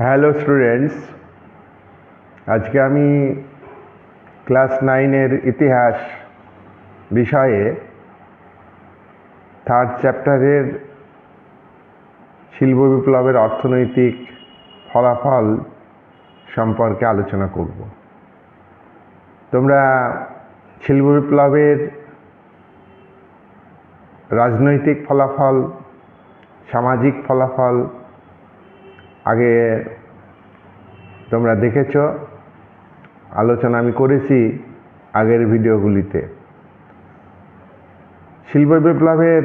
Hello students, আজকে আমি class 9-এর ইতিহাস বিষয়ে থার্ড চ্যাপ্টারের শিল্প বিপ্লবের অর্থনৈতিক ফলাফল সম্পর্কে আলোচনা করব। তোমরা শিল্প বিপ্লবের রাজনৈতিক ফলাফল, সামাজিক ফলাফল আগে তোমরা দেখেছ, আলোচনা আমি করেছি আগের ভিডিওগুলিতে। শিল্প বিপ্লবের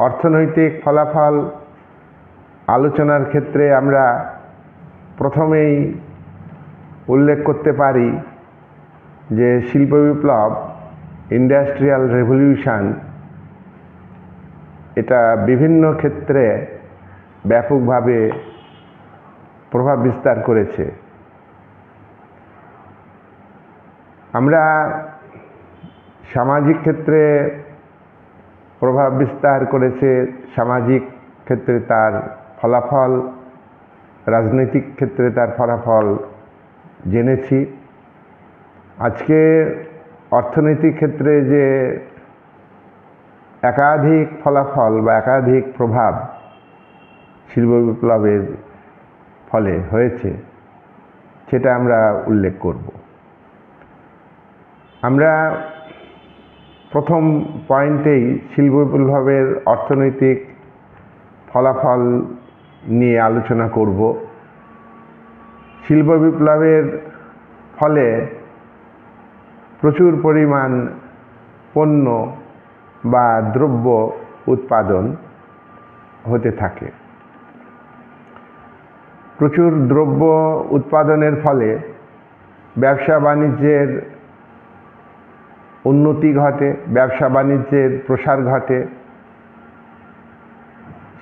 অর্থনৈতিক ফলাফল আলোচনার ক্ষেত্রে আমরা প্রথমেই উল্লেখ করতে পারি যে শিল্প বিপ্লব, ইন্ডাস্ট্রিয়াল রেভলিউশন, এটা বিভিন্ন ক্ষেত্রে ব্যাপকভাবে প্রভাব বিস্তার করেছে। আমরা সামাজিক ক্ষেত্রে প্রভাব বিস্তার করেছে, সামাজিক ক্ষেত্রে তার ফলাফল, রাজনৈতিক ক্ষেত্রে তার ফলাফল জেনেছি। আজকে অর্থনৈতিক ক্ষেত্রে যে একাধিক ফলাফল বা একাধিক প্রভাব শিল্প বিপ্লবের ফলে হয়েছে, সেটা আমরা উল্লেখ করব। আমরা প্রথম পয়েন্টেই শিল্প বিপ্লবের অর্থনৈতিক ফলাফল নিয়ে আলোচনা করব। শিল্প বিপ্লবের ফলে প্রচুর পরিমাণ পণ্য বা দ্রব্য উৎপাদন হতে থাকে। প্রচুর দ্রব্য উৎপাদনের ফলে ব্যবসা বাণিজ্যের উন্নতি ঘটে, ব্যবসা বাণিজ্যের প্রসার ঘটে।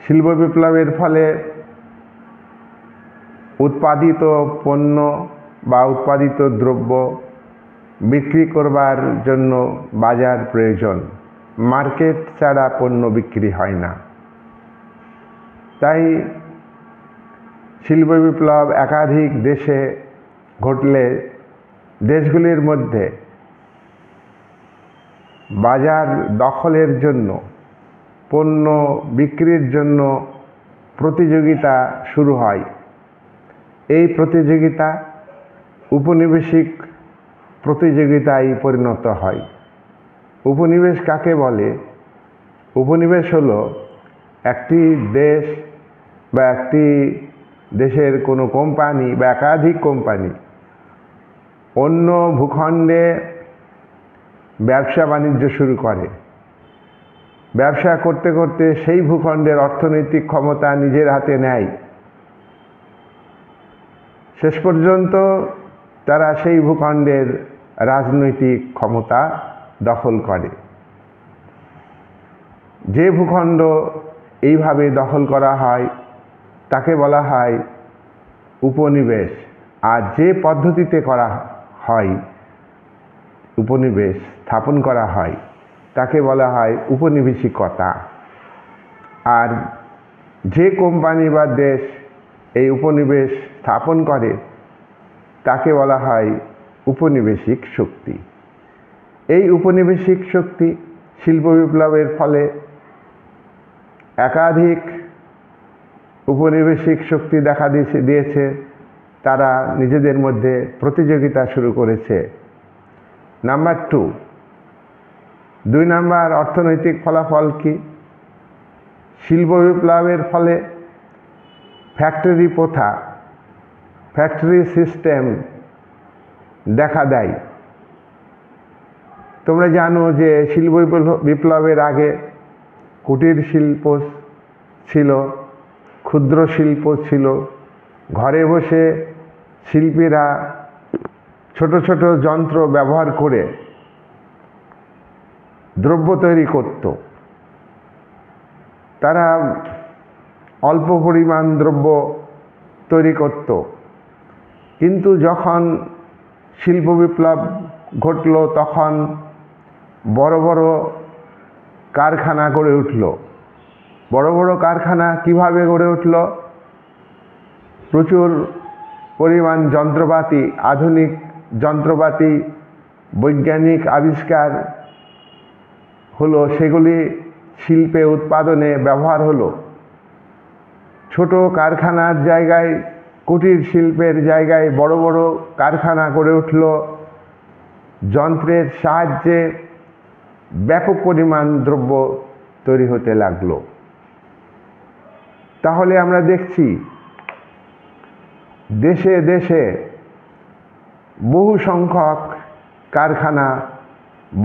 শিল্প বিপ্লবের ফলে উৎপাদিত পণ্য বা উৎপাদিত দ্রব্য বিক্রি করবার জন্য বাজার প্রয়োজন, মার্কেট ছাড়া পণ্য বিক্রি হয় না। তাই শিল্প বিপ্লব একাধিক দেশে ঘটলে দেশগুলির মধ্যে বাজার দখলের জন্য, পণ্য বিক্রির জন্য প্রতিযোগিতা শুরু হয়। এই প্রতিযোগিতা উপনিবেশিক প্রতিযোগিতায় পরিণত হয়। উপনিবেশ কাকে বলে? উপনিবেশ হলো একটি দেশ বা একটি দেশের কোনো কোম্পানি বা একাধিক কোম্পানি অন্য ভূখণ্ডে ব্যবসা বাণিজ্য শুরু করে। ব্যবসা করতে করতে সেই ভূখণ্ডের অর্থনৈতিক ক্ষমতা নিজের হাতে নেয়। শেষ পর্যন্ত তারা সেই ভূখণ্ডের রাজনৈতিক ক্ষমতা দখল করে। যে ভূখণ্ড এইভাবে দখল করা হয় তাকে বলা হয় উপনিবেশ। আর যে পদ্ধতিতে করা হয়, উপনিবেশ স্থাপন করা হয়, তাকে বলা হয় উপনিবেশিকতা। আর যে কোম্পানি বা দেশ এই উপনিবেশ স্থাপন করে তাকে বলা হয় উপনিবেশিক শক্তি। এই উপনিবেশিক শক্তি শিল্প বিপ্লবের ফলে একাধিক উপনিবেশিক শক্তি দেখা দিয়েছে। তারা নিজেদের মধ্যে প্রতিযোগিতা শুরু করেছে। নাম্বার 2 নাম্বার অর্থনৈতিক ফলাফল কি? শিল্প বিপ্লবের ফলে ফ্যাক্টরি প্রথা, ফ্যাক্টরি সিস্টেম দেখা দেয়। তোমরা জানো যে শিল্প বিপ্লবের আগে কুটির শিল্প ছিল, ক্ষুদ্র শিল্প ছিল। ঘরে বসে শিল্পীরা ছোট ছোট যন্ত্র ব্যবহার করে দ্রব্য তৈরি করত। তারা অল্প পরিমাণ দ্রব্য তৈরি করত। কিন্তু যখন শিল্প বিপ্লব ঘটল তখন বড় বড় কারখানা গড়ে উঠল। বড় বড় কারখানা কিভাবে গড়ে উঠল? প্রচুর পরিমাণ যন্ত্রপাতি, আধুনিক যন্ত্রপাতি, বৈজ্ঞানিক আবিষ্কার হলো, সেগুলি শিল্পে উৎপাদনে ব্যবহার হলো। ছোট কারখানার জায়গায়, কুটির শিল্পের জায়গায় বড় বড় কারখানা গড়ে উঠল। যন্ত্রের সাহায্যে ব্যাপক পরিমাণ দ্রব্য তৈরি হতে লাগলো। তাহলে আমরা দেখছি দেশে দেশে বহু সংখ্যক কারখানা,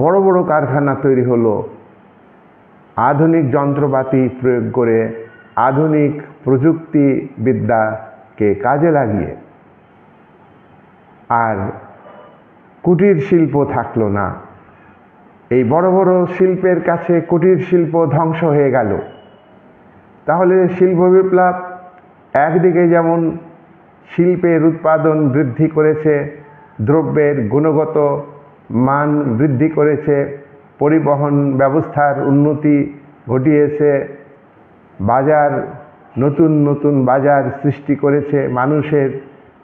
বড় বড় কারখানা তৈরি হলো আধুনিক যন্ত্রপাতি প্রয়োগ করে, আধুনিক প্রযুক্তিবিদ্যাকে কাজে লাগিয়ে। আর কুটির শিল্প থাকলো না। এই বড় বড় শিল্পের কাছে কুটির শিল্প ধ্বংস হয়ে গেল। তাহলে শিল্প বিপ্লব একদিকে যেমন শিল্পের উৎপাদন বৃদ্ধি করেছে, দ্রব্যের গুণগত মান বৃদ্ধি করেছে, পরিবহন ব্যবস্থার উন্নতি ঘটিয়েছে, বাজার, নতুন নতুন বাজার সৃষ্টি করেছে, মানুষের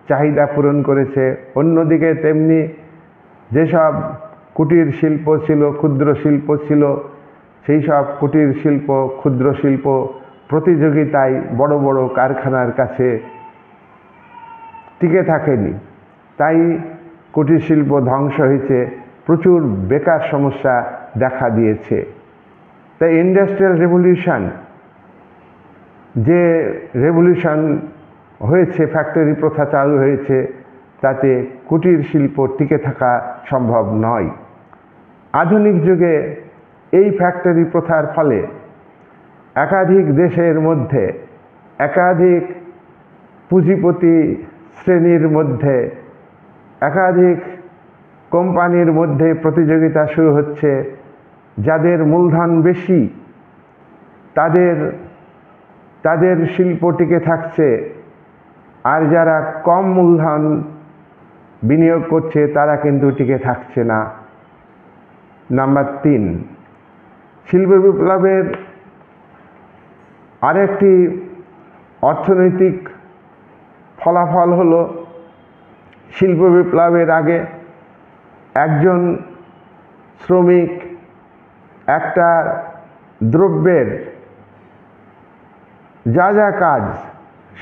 চাহিদা পূরণ করেছে। অন্যদিকে তেমনি যেসব কুটির শিল্প ছিল, ক্ষুদ্র শিল্প ছিল, সেই সব কুটির শিল্প, ক্ষুদ্র শিল্প প্রতিযোগিতায় বড় বড় কারখানার কাছে টিকে থাকেনি। তাই কুটির শিল্প ধ্বংস হয়েছে, প্রচুর বেকার সমস্যা দেখা দিয়েছে। তাই ইন্ডাস্ট্রিয়াল রেভলিউশন, যে রেভলিউশন হয়েছে, ফ্যাক্টরি প্রথা চালু হয়েছে, তাতে কুটির শিল্প টিকে থাকা সম্ভব নয়। আধুনিক যুগে এই ফ্যাক্টরি প্রথার ফলে একাধিক দেশের মধ্যে, একাধিক পুঁজিপতি শ্রেণীর মধ্যে, একাধিক কোম্পানির মধ্যে প্রতিযোগিতা শুরু হচ্ছে। যাদের মূলধন বেশি তাদের শিল্প টিকে থাকছে, আর যারা কম মূলধন বিনিয়োগ করছে তারা কিন্তু টিকে থাকছে না। নাম্বার 3, শিল্প বিপ্লবের আরেকটি অর্থনৈতিক ফলাফল হলো, শিল্প বিপ্লবের আগে একজন শ্রমিক একটা দ্রব্যের যা যা কাজ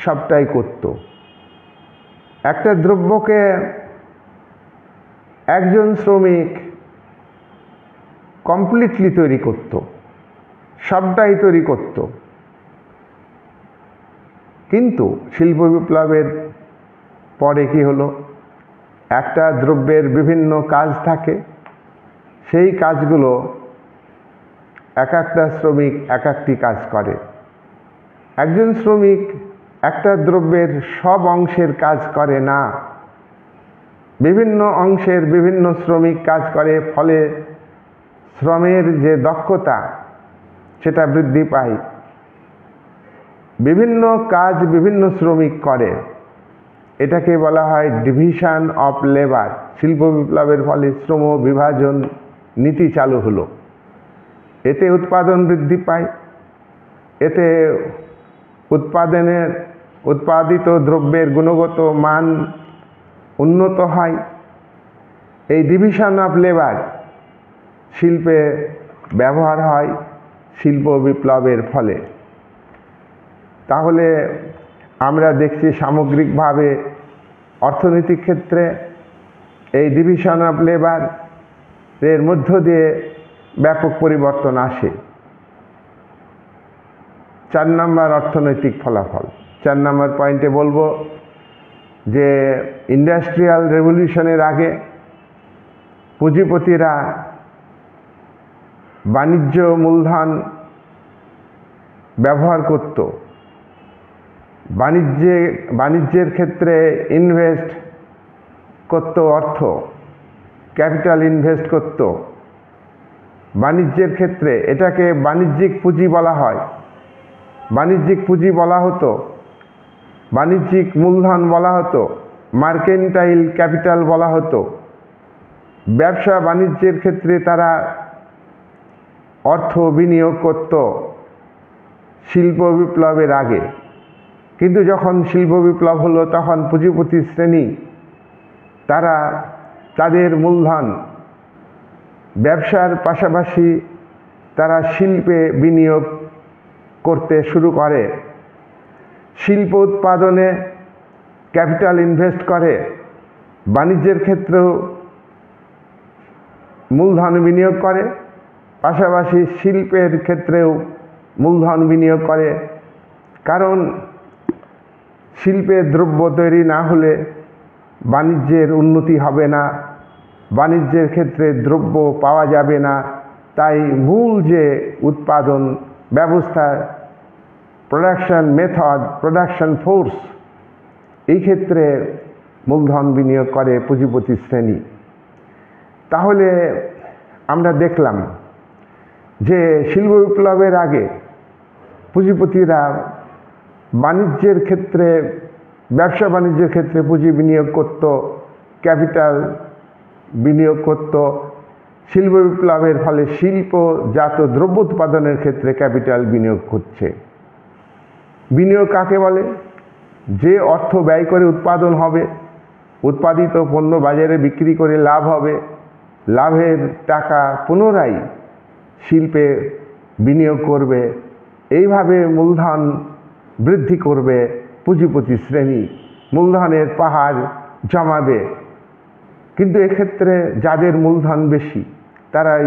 সবটাই করত। একটা দ্রব্যকে একজন শ্রমিক কমপ্লিটলি তৈরি করত, সবটাই তৈরি করত। কিন্তু শিল্প বিপ্লবের পরে কি হলো, একটা দ্রব্যের বিভিন্ন কাজ থাকে, সেই কাজগুলো এক একটা শ্রমিক এক একটি কাজ করে। একজন শ্রমিক একটা দ্রব্যের সব অংশের কাজ করে না, বিভিন্ন অংশের বিভিন্ন শ্রমিক কাজ করে। ফলে শ্রমের যে দক্ষতা সেটা বৃদ্ধি পায়। বিভিন্ন কাজ বিভিন্ন শ্রমিক করে, এটাকে বলা হয় ডিভিশন অফ লেবার। শিল্প বিপ্লবের ফলে শ্রম বিভাজন নীতি চালু হলো। এতে উৎপাদন বৃদ্ধি পায়, এতে উৎপাদিত দ্রব্যের গুণগত মান উন্নত হয়। এই ডিভিশন অফ লেবার শিল্পে ব্যবহার হয় শিল্প বিপ্লবের ফলে। তাহলে আমরা দেখছি সামগ্রিকভাবে অর্থনৈতিক ক্ষেত্রে এই ডিভিশন অফ লেবার এর মধ্য দিয়ে ব্যাপক পরিবর্তন আসে। 4 নম্বর অর্থনৈতিক ফলাফল। 4 নম্বর পয়েন্টে বলবো যে ইন্ডাস্ট্রিয়াল রেভলিউশনের আগে পুঁজিপতিরা বাণিজ্য মূলধন ব্যবহার করত, বাণিজ্যের ক্ষেত্রে ইনভেস্ট করত, অর্থ ক্যাপিটাল ইনভেস্ট করত। বাণিজ্যের ক্ষেত্রে এটাকে বাণিজ্যিক পুঁজি বলা হয়, বাণিজ্যিক পুঁজি বলা হতো, বাণিজ্যিক মূলধন বলা হতো, মার্কেন্টাইল ক্যাপিটাল বলা হতো। ব্যবসা বাণিজ্যের ক্ষেত্রে তারা অর্থ বিনিয়োগ করত শিল্প বিপ্লবের আগে। কিন্তু যখন শিল্প বিপ্লব হলো তখন পুঁজিপতি শ্রেণী তারা তাদের মূলধন ব্যবসার পাশাপাশি তারা শিল্পে বিনিয়োগ করতে শুরু করে, শিল্প উৎপাদনে ক্যাপিটাল ইনভেস্ট করে, বাণিজ্যের ক্ষেত্রেও মূলধন বিনিয়োগ করে, পাশাপাশি শিল্পের ক্ষেত্রেও মূলধন বিনিয়োগ করে। কারণ শিল্পে দ্রব্য তৈরি না হলে বাণিজ্যের উন্নতি হবে না, বাণিজ্যের ক্ষেত্রে দ্রব্য পাওয়া যাবে না। তাই মূল যে উৎপাদন ব্যবস্থা, প্রোডাকশন মেথড, প্রোডাকশন ফোর্স, এই ক্ষেত্রে মূলধন বিনিয়োগ করে পুঁজিপতি শ্রেণী। তাহলে আমরা দেখলাম যে শিল্প বিপ্লবের আগে পুঁজিপতিরা বাণিজ্যের ক্ষেত্রে, ব্যবসা বাণিজ্যের ক্ষেত্রে পুঁজি বিনিয়োগ করত, ক্যাপিটাল বিনিয়োগ করত। শিল্প বিপ্লবের ফলে শিল্পজাত দ্রব্য উৎপাদনের ক্ষেত্রে ক্যাপিটাল বিনিয়োগ করছে। বিনিয়োগ কাকে বলে? যে অর্থ ব্যয় করে উৎপাদন হবে, উৎপাদিত পণ্য বাজারে বিক্রি করে লাভ হবে, লাভের টাকা পুনরায় শিল্পে বিনিয়োগ করবে, এইভাবে মূলধন বৃদ্ধি করবে পুঁজিপতি শ্রেণী, মূলধনের পাহাড় জমাবে। কিন্তু এক্ষেত্রে যাদের মূলধন বেশি তারাই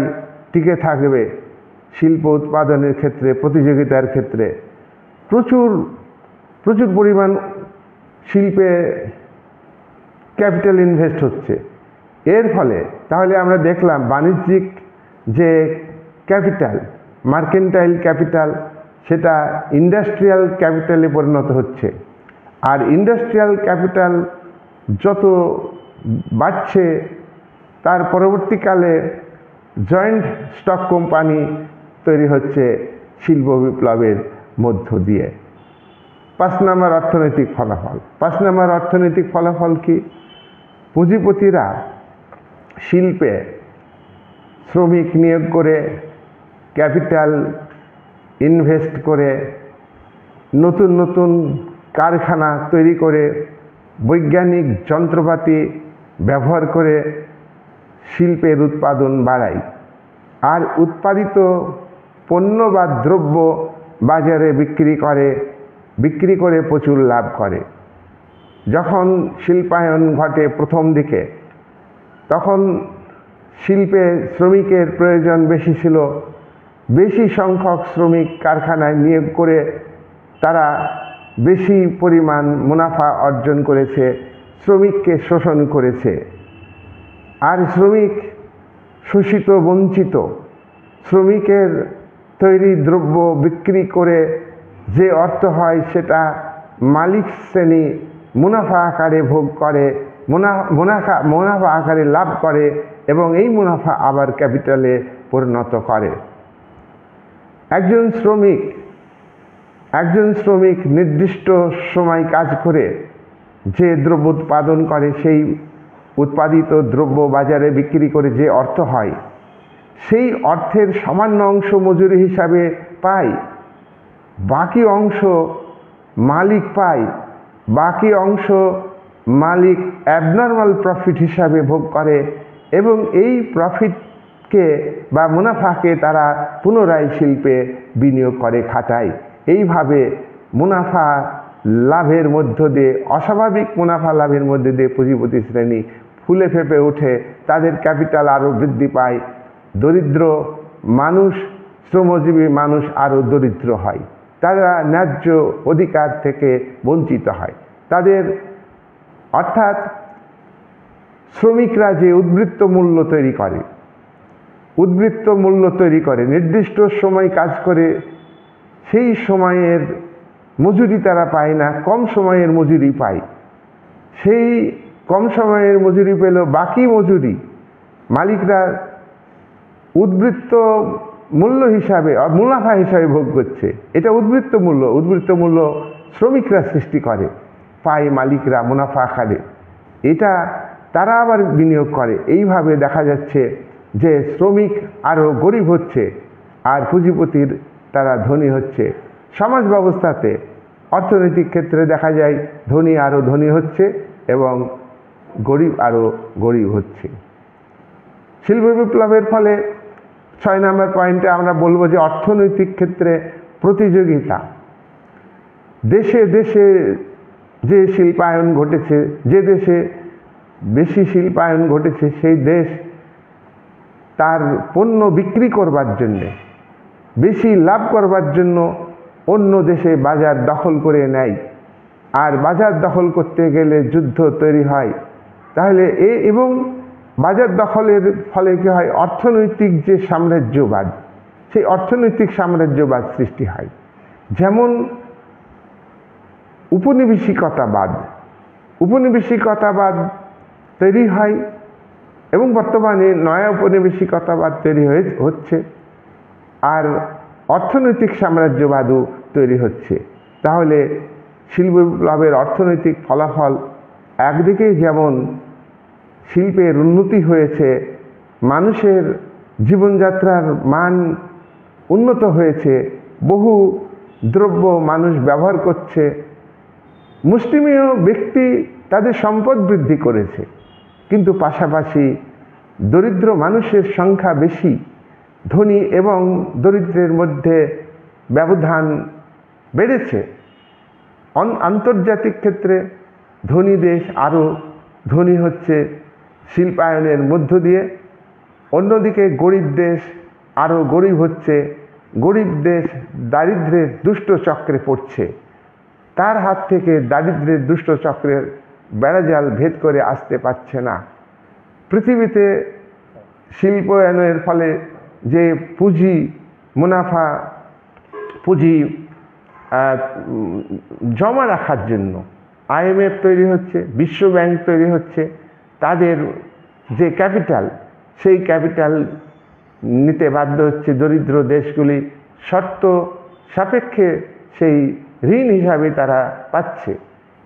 টিকে থাকবে শিল্প উৎপাদনের ক্ষেত্রে, প্রতিযোগিতার ক্ষেত্রে। প্রচুর পরিমাণ শিল্পে ক্যাপিটাল ইনভেস্ট হচ্ছে। এর ফলে তাহলে আমরা দেখলাম বাণিজ্যিক যে ক্যাপিটাল, মার্কেন্টাইল ক্যাপিটাল, সেটা ইন্ডাস্ট্রিয়াল ক্যাপিটালে পরিণত হচ্ছে। আর ইন্ডাস্ট্রিয়াল ক্যাপিটাল যত বাড়ছে তার পরবর্তীকালে জয়েন্ট স্টক কোম্পানি তৈরি হচ্ছে শিল্প বিপ্লবের মধ্য দিয়ে। 5 নম্বর অর্থনৈতিক ফলাফল। 5 নম্বর অর্থনৈতিক ফলাফল কি? পুঁজিপতিরা শিল্পে শ্রমিক নিয়োগ করে, ক্যাপিটাল ইনভেস্ট করে, নতুন নতুন কারখানা তৈরি করে, বৈজ্ঞানিক যন্ত্রপাতি ব্যবহার করে শিল্পের উৎপাদন বাড়ায়। আর উৎপাদিত পণ্য বা দ্রব্য বাজারে বিক্রি করে প্রচুর লাভ করে। যখন শিল্পায়ন ঘটে প্রথম দিকে, তখন শিল্পে শ্রমিকের প্রয়োজন বেশি ছিল। বেশি সংখ্যক শ্রমিক কারখানায় নিয়োগ করে তারা বেশি পরিমাণ মুনাফা অর্জন করেছে, শ্রমিককে শোষণ করেছে। আর শ্রমিক শোষিত, বঞ্চিত, শ্রমিকের তৈরি দ্রব্য বিক্রি করে যে অর্থ হয় সেটা মালিক শ্রেণী মুনাফা আকারে ভোগ করে, মুনাফা আকারে লাভ করে এবং এই মুনাফা আবার ক্যাপিটালে পরিণত করে। একজন শ্রমিক নির্দিষ্ট সময় কাজ করে যে দ্রব্য উৎপাদন করে, সেই উৎপাদিত দ্রব্য বাজারে বিক্রি করে যে অর্থ হয়, সেই অর্থের সামান্য অংশ মজুরি হিসাবে পায়, বাকি অংশ মালিক পায়, বাকি অংশ মালিক অ্যাবনর্মাল প্রফিট হিসাবে ভোগ করে এবং এই প্রফিটকে বা মুনাফাকে তারা পুনরায় শিল্পে বিনিয়োগ করে, খাটায়। এইভাবে মুনাফা লাভের মধ্য দিয়ে, অস্বাভাবিক মুনাফা লাভের মধ্যে দিয়ে পুঁজিপতি শ্রেণী ফুলে ফেঁপে ওঠে, তাদের ক্যাপিটাল আরও বৃদ্ধি পায়। দরিদ্র মানুষ, শ্রমজীবী মানুষ আরও দরিদ্র হয়, তারা ন্যায্য অধিকার থেকে বঞ্চিত হয়। তাদের অর্থাৎ শ্রমিকরা যে উদ্বৃত্ত মূল্য তৈরি করে, নির্দিষ্ট সময় কাজ করে, সেই সময়ের মজুরি তারা পায় না, কম সময়ের মজুরি পায়। সেই কম সময়ের মজুরি পেল, বাকি মজুরি মালিকরা উদ্বৃত্ত মূল্য হিসাবে, মুনাফা হিসাবে ভোগ করছে। এটা উদ্বৃত্ত মূল্য শ্রমিকরা সৃষ্টি করে, পায় মালিকরা মুনাফা আকারে, এটা তারা আবার বিনিয়োগ করে। এইভাবে দেখা যাচ্ছে যে শ্রমিক আরও গরিব হচ্ছে আর পুঁজিপতির তারা ধনী হচ্ছে। সমাজ ব্যবস্থাতে অর্থনৈতিক ক্ষেত্রে দেখা যায় ধনী আরও ধনী হচ্ছে এবং গরিব আরও গরিব হচ্ছে। শিল্প বিপ্লবের ফলে 6 নম্বর পয়েন্টে আমরা বলবো যে অর্থনৈতিক ক্ষেত্রে প্রতিযোগিতা। দেশে দেশে যে শিল্পায়ন ঘটেছে, যে দেশে বেশি শিল্পায়ন ঘটেছে সেই দেশ তার পণ্য বিক্রি করবার জন্যে, বেশি লাভ করবার জন্য অন্য দেশে বাজার দখল করে নেয়। আর বাজার দখল করতে গেলে যুদ্ধ তৈরি হয়। তাহলে এবং বাজার দখলের ফলে কী হয়, অর্থনৈতিক যে সাম্রাজ্যবাদ, সেই অর্থনৈতিক সাম্রাজ্যবাদ সৃষ্টি হয়। যেমন উপনিবেশিকতাবাদ তৈরি হয় এবং বর্তমানে নয়া উপনিবেশিকতাবাদ তৈরি হচ্ছে, আর অর্থনৈতিক সাম্রাজ্যবাদও তৈরি হচ্ছে। তাহলে শিল্প বিপ্লবের অর্থনৈতিক ফলাফল একদিকে যেমন শিল্পের উন্নতি হয়েছে, মানুষের জীবনযাত্রার মান উন্নত হয়েছে, বহু দ্রব্য মানুষ ব্যবহার করছে, মুষ্টিমেয় ব্যক্তি তাদের সম্পদ বৃদ্ধি করেছে, কিন্তু পাশাপাশি দরিদ্র মানুষের সংখ্যা বেশি, ধনী এবং দরিদ্রের মধ্যে ব্যবধান বেড়েছে। আন্তর্জাতিক ক্ষেত্রে ধনী দেশ আরও ধনী হচ্ছে শিল্পায়নের মধ্য দিয়ে, অন্যদিকে গরিব দেশ আরও গরিব হচ্ছে। গরিব দেশ দারিদ্র্যের দুষ্ট চক্রে পড়ছে, তার হাত থেকে দারিদ্র্যের দুষ্ট চক্রের বেড়াজাল ভেদ করে আসতে পারছে না। পৃথিবীতে শিল্পায়নের ফলে যে পুঁজি জমা রাখার জন্য IMF তৈরি হচ্ছে, বিশ্ব ব্যাংক তৈরি হচ্ছে, তাদের যে ক্যাপিটাল, সেই ক্যাপিটাল নিতে বাধ্য হচ্ছে দরিদ্র দেশগুলি, শর্ত সাপেক্ষে সেই ঋণ হিসাবে তারা পাচ্ছে।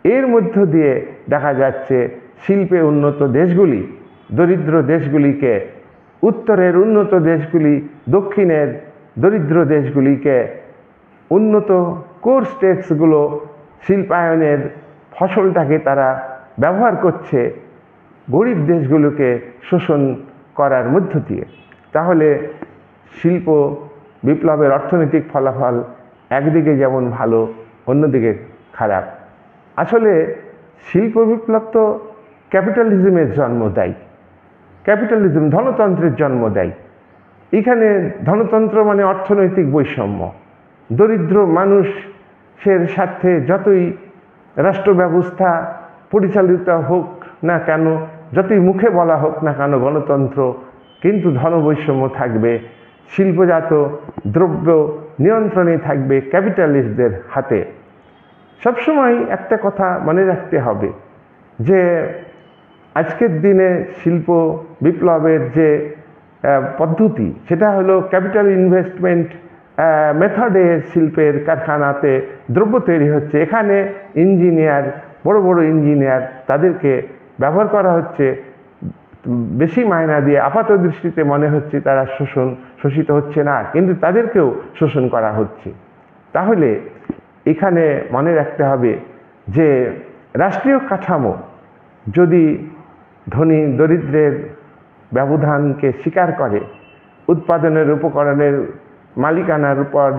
এর মধ্য দিয়ে দেখা যাচ্ছে শিল্পে উন্নত দেশগুলি দরিদ্র দেশগুলিকে, উত্তরের উন্নত দেশগুলি দক্ষিণের দরিদ্র দেশগুলিকে, উন্নত কোর স্টেটসগুলো শিল্পায়নের ফসলটাকে তারা ব্যবহার করছে গরিব দেশগুলোকে শোষণ করার মধ্য দিয়ে। তাহলে শিল্প বিপ্লবের অর্থনৈতিক ফলাফল একদিকে যেমন ভালো, অন্যদিকে খারাপ। আসলে শিল্প বিপ্লব তো ক্যাপিটালিজমের জন্ম দেয়, ক্যাপিটালিজম ধনতন্ত্রের জন্ম দেয়। এখানে ধনতন্ত্র মানে অর্থনৈতিক বৈষম্য। দরিদ্র মানুষের স্বার্থে যতই রাষ্ট্র ব্যবস্থা পরিচালিত হোক না কেন, যতই মুখে বলা হোক না কেন গণতন্ত্র, কিন্তু ধনবৈষম্য থাকবে। শিল্পজাত দ্রব্য নিয়ন্ত্রণে থাকবে ক্যাপিটালিস্টদের হাতে। সবসময় একটা কথা মনে রাখতে হবে যে আজকের দিনে শিল্প বিপ্লবের যে পদ্ধতি, সেটা হলো ক্যাপিটাল ইনভেস্টমেন্ট মেথডে শিল্পের কারখানাতে দ্রব্য তৈরি হচ্ছে। এখানে ইঞ্জিনিয়ার, বড় বড় ইঞ্জিনিয়ার, তাদেরকে ব্যবহার করা হচ্ছে বেশি মায়না দিয়ে। আপাত দৃষ্টিতে মনে হচ্ছে তারা শোষিত হচ্ছে না, কিন্তু তাদেরকেও শোষণ করা হচ্ছে। তাহলে এখানে মনে রাখতে হবে যে রাষ্ট্রীয় কাঠামো যদি ধনী দরিদ্রের ব্যবধানকে স্বীকার করে, উৎপাদনের উপকরণের মালিকানার উপর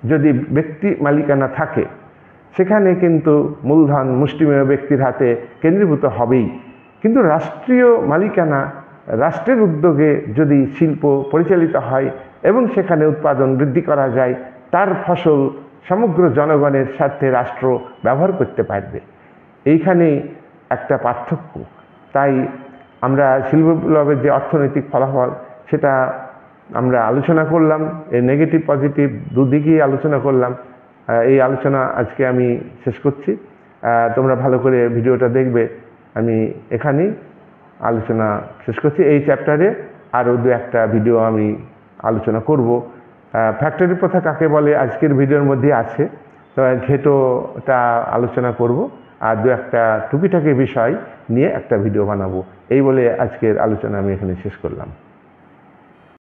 যদি ব্যক্তি মালিকানা থাকে, সেখানে কিন্তু মূলধন মুষ্টিমেয় ব্যক্তির হাতে কেন্দ্রীভূত হবেই। কিন্তু রাষ্ট্রীয় মালিকানা, রাষ্ট্রের উদ্যোগে যদি শিল্প পরিচালিত হয় এবং সেখানে উৎপাদন বৃদ্ধি করা যায়, তার ফসল সমগ্র জনগণের স্বার্থে রাষ্ট্র ব্যবহার করতে পারবে। এইখানেই একটা পার্থক্য। তাই আমরা শিল্প বিপ্লবের যে অর্থনৈতিক ফলাফল, সেটা আমরা আলোচনা করলাম, এই নেগেটিভ পজিটিভ দুদিকেই আলোচনা করলাম। এই আলোচনা আজকে আমি শেষ করছি। তোমরা ভালো করে ভিডিওটা দেখবে। আমি এখানেই আলোচনা শেষ করছি। এই চ্যাপ্টারে আরও 2-1টা ভিডিও আমি আলোচনা করব। ফ্যাক্টরি প্রথা কাকে বলে আজকের ভিডিওর মধ্যে আছে, তো ঘেটোটা আলোচনা করব, আর 2-1টা টুকিটাকি বিষয় নিয়ে একটা ভিডিও বানাবো। এই বলে আজকের আলোচনা আমি এখানে শেষ করলাম।